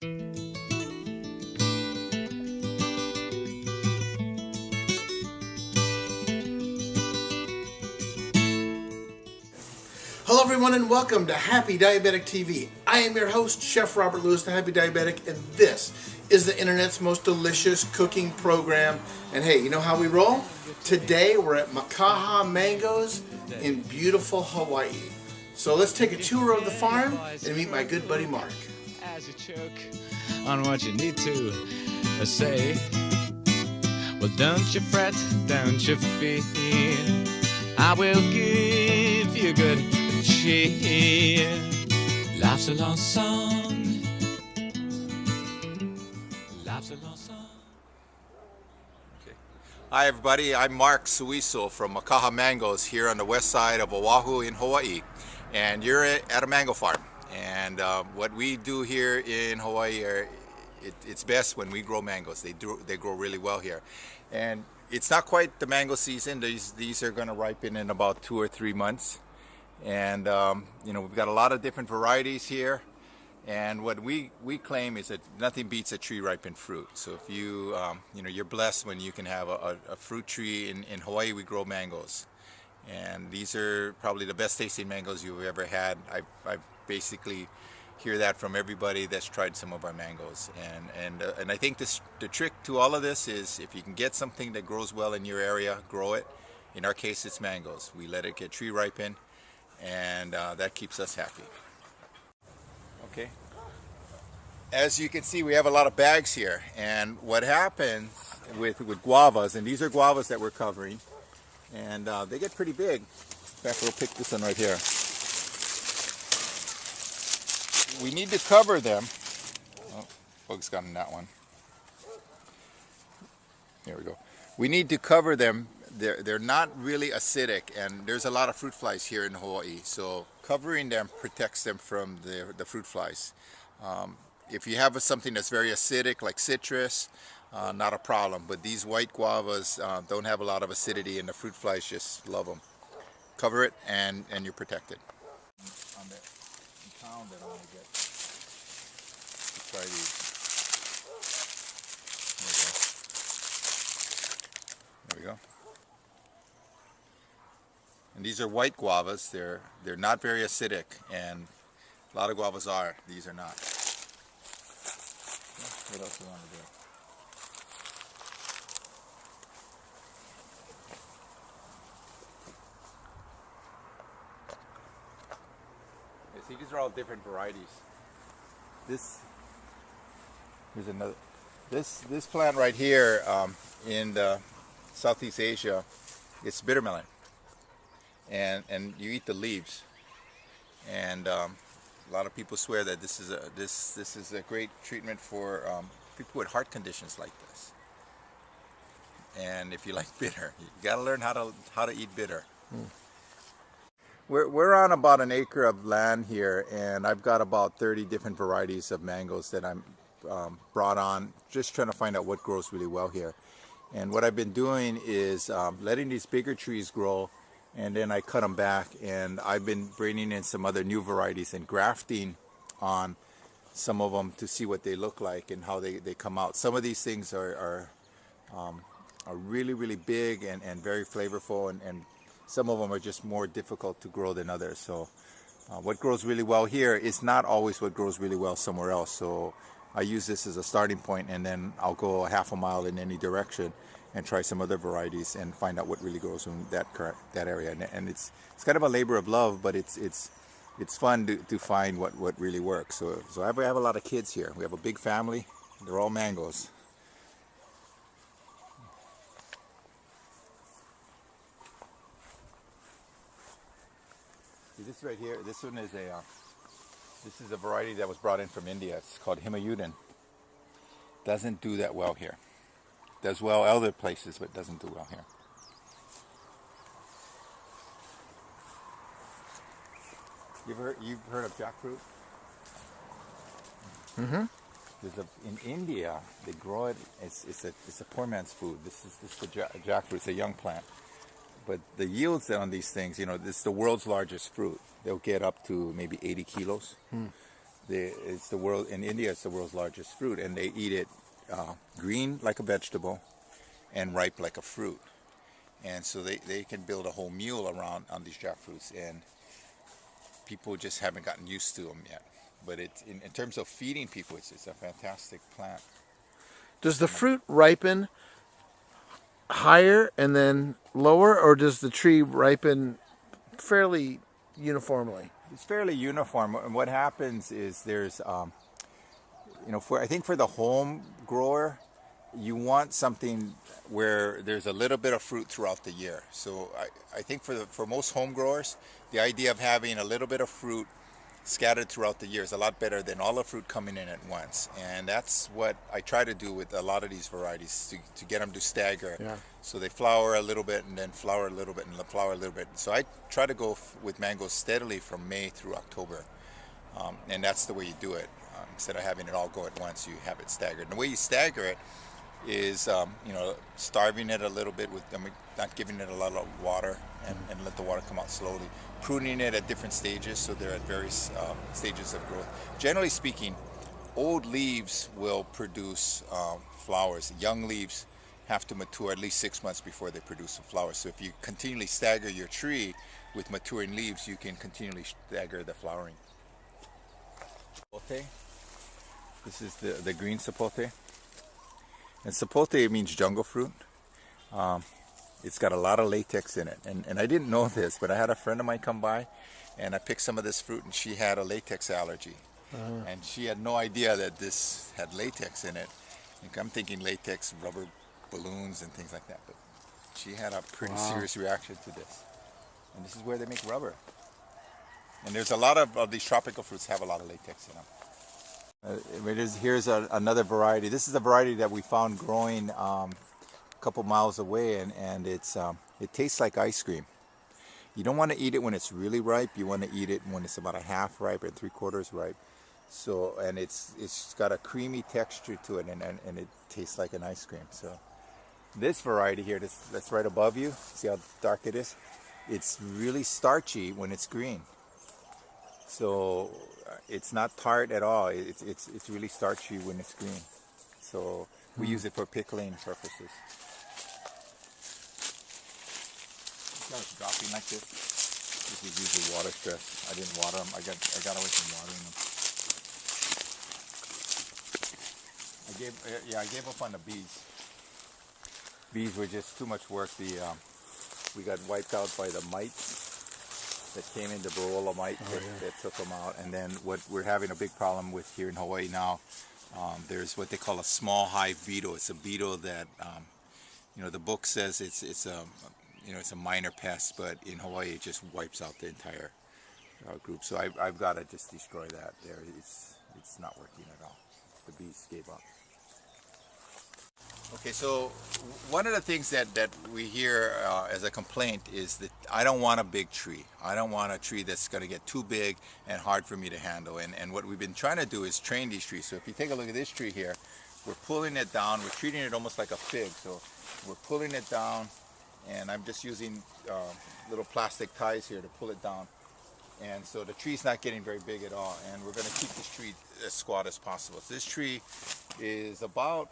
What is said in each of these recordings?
Hello everyone and welcome to Happy Diabetic TV. I am your host, Chef Robert Lewis, the Happy Diabetic, and this is the internet's most delicious cooking program. And hey, you know how we roll? Today we're at Makaha Mangoes in beautiful Hawaii. So let's take a tour of the farm and meet my good buddy Mark. As you choke on what you need to say, well, don't you fret, don't you fear, I will give you good cheer. Life's a long song. Life's a long song. Okay. Hi everybody, I'm Mark Suiso from Makaha Mangoes here on the west side of Oahu in Hawaii. And you're at a mango farm. And what we do here in Hawaii, it's best when we grow mangoes. They grow really well here. And it's not quite the mango season. These are going to ripen in about 2 or 3 months. And you know, we've got a lot of different varieties here. And what we claim is that nothing beats a tree ripened fruit. So if you you know, you're blessed when you can have a fruit tree. In Hawaii we grow mangoes. And these are probably the best tasting mangoes you've ever had. I basically hear that from everybody that's tried some of our mangoes. And I think the trick to all of this is if you can get something that grows well in your area, grow it. In our case, it's mangoes. We let it get tree ripen, and that keeps us happy. Okay. As you can see, we have a lot of bags here. And what happens with guavas, and these are guavas that we're covering, and they get pretty big. In fact, we'll pick this one right here. We need to cover them. Oh, folks got in that one. There we go. We need to cover them. They're not really acidic, and there's a lot of fruit flies here in Hawaii. So covering them protects them from the fruit flies. If you have something that's very acidic, like citrus, not a problem. But these white guavas don't have a lot of acidity, and the fruit flies just love them. Cover it, and you're protected. On the pound that I want to get. Let's try these. There we go. And these are white guavas. They're not very acidic, and a lot of guavas are. These are not. What else do you want to do? See, these are all different varieties. Here's another. This plant right here in Southeast Asia, it's bitter melon, and you eat the leaves. And a lot of people swear that this is a great treatment for people with heart conditions like this. And if you like bitter, you got to learn how to eat bitter. We're on about an acre of land here, and I've got about 30 different varieties of mangoes that I'm brought on, just trying to find out what grows really well here. And what I've been doing is letting these bigger trees grow, and then I cut them back, and I've been bringing in some other new varieties and grafting on some of them to see what they look like and how they come out. Some of these things are really, really big and very flavorful, and some of them are just more difficult to grow than others. So what grows really well here is not always what grows really well somewhere else. So I use this as a starting point, and then I'll go a half a mile in any direction and try some other varieties and find out what really grows in that area. And it's kind of a labor of love, but it's fun to find what really works. So I have a lot of kids here. We have a big family. They're all mangoes. This right here, this one is a variety that was brought in from India. It's called Himayudan. Doesn't do that well here. Does well other places, but doesn't do well here. You've heard of jackfruit? Mm-hmm. In India, they grow it. It's a poor man's food. This is the jackfruit. It's a young plant. But the yields on these things, you know, this is the world's largest fruit. They'll get up to maybe 80 kilos. It's the world in India. It's the world's largest fruit, and they eat it green like a vegetable and ripe like a fruit. And so they can build a whole meal around on these jackfruits, and people just haven't gotten used to them yet. But it's in terms of feeding people, it's a fantastic plant. Does the fruit ripen higher and then lower, or does the tree ripen fairly uniformly? It's fairly uniform. And what happens is there's, I think for the home grower, you want something where there's a little bit of fruit throughout the year. So I think for most home growers, the idea of having a little bit of fruit scattered throughout the year is a lot better than all the fruit coming in at once. And that's what I try to do with a lot of these varieties, to get them to stagger. Yeah. So they flower a little bit and then flower a little bit and flower a little bit. So I try to go with mangoes steadily from May through October. And that's the way you do it. Instead of having it all go at once, you have it staggered. And the way you stagger it is, starving it a little bit with not giving it a lot of water and let the water come out slowly. Pruning it at different stages, so they're at various stages of growth. Generally speaking, old leaves will produce flowers. Young leaves have to mature at least 6 months before they produce the flowers. So if you continually stagger your tree with maturing leaves, you can continually stagger the flowering. Sapote. This is the green sapote. And sapote means jungle fruit. It's got a lot of latex in it. And I didn't know this, but I had a friend of mine come by and I picked some of this fruit, and she had a latex allergy. And she had no idea that this had latex in it. Like, I'm thinking latex, rubber balloons and things like that. But she had a pretty serious reaction to this. And this is where they make rubber. And there's a lot of these tropical fruits have a lot of latex in them. Here's another variety. This is a variety that we found growing a couple miles away, and it tastes like ice cream. You don't want to eat it when it's really ripe. You want to eat it when it's about a half ripe and 3/4 ripe. So, and it's got a creamy texture to it, and it tastes like an ice cream. So this variety here, that's right above you, see how dark it is? It's really starchy when it's green. So it's not tart at all. It's really starchy when it's green. So we use it for pickling purposes. It's dropping like this. This is usually water stress. I didn't water them. I got away from watering them. I gave up on the bees. Bees were just too much work. We got wiped out by the mites that came in, the varroa mite that took them out. And then what we're having a big problem with here in Hawaii now, there's what they call a small hive beetle. It's a beetle that, the book says it's a minor pest, but in Hawaii it just wipes out the entire group. So I've got to just destroy that there. It's not working at all. The bees gave up. Okay, so one of the things that we hear as a complaint is that I don't want a big tree. I don't want a tree that's going to get too big and hard for me to handle. And what we've been trying to do is train these trees. So if you take a look at this tree here, we're pulling it down. We're treating it almost like a fig. So we're pulling it down, and I'm just using little plastic ties here to pull it down. And so the tree's not getting very big at all. And we're going to keep this tree as squat as possible. So this tree is about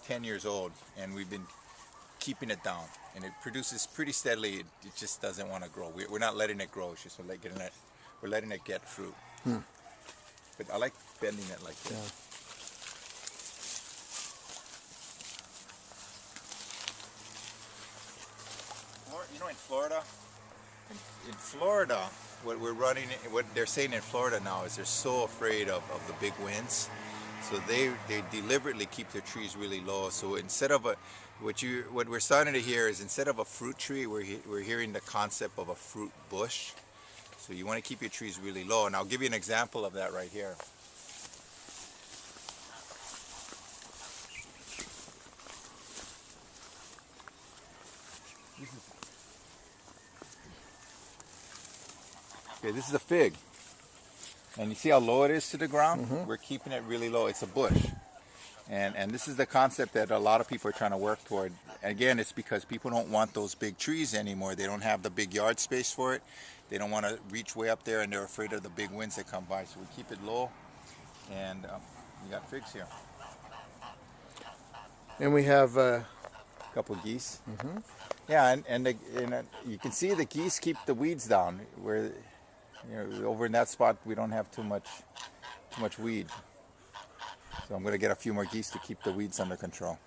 10 years old, and we've been keeping it down, and it produces pretty steadily. It just doesn't want to grow. We're not letting it grow. It's just we're letting it get fruit. But I like bending it like this. Yeah. In Florida, what they're saying in Florida now is they're so afraid of the big winds. So they deliberately keep their trees really low. So instead of what we're starting to hear is, instead of a fruit tree, we're hearing the concept of a fruit bush. So you want to keep your trees really low. And I'll give you an example of that right here. Okay, this is a fig. And you see how low it is to the ground? We're keeping it really low. It's a bush. And this is the concept that a lot of people are trying to work toward. Again, it's because people don't want those big trees anymore. They don't have the big yard space for it. They don't want to reach way up there, and they're afraid of the big winds that come by. So we keep it low, and we got figs here. And we have A couple geese. Yeah, and you can see the geese keep the weeds down. Where, over in that spot we don't have too much weed. So I'm going to get a few more geese to keep the weeds under control.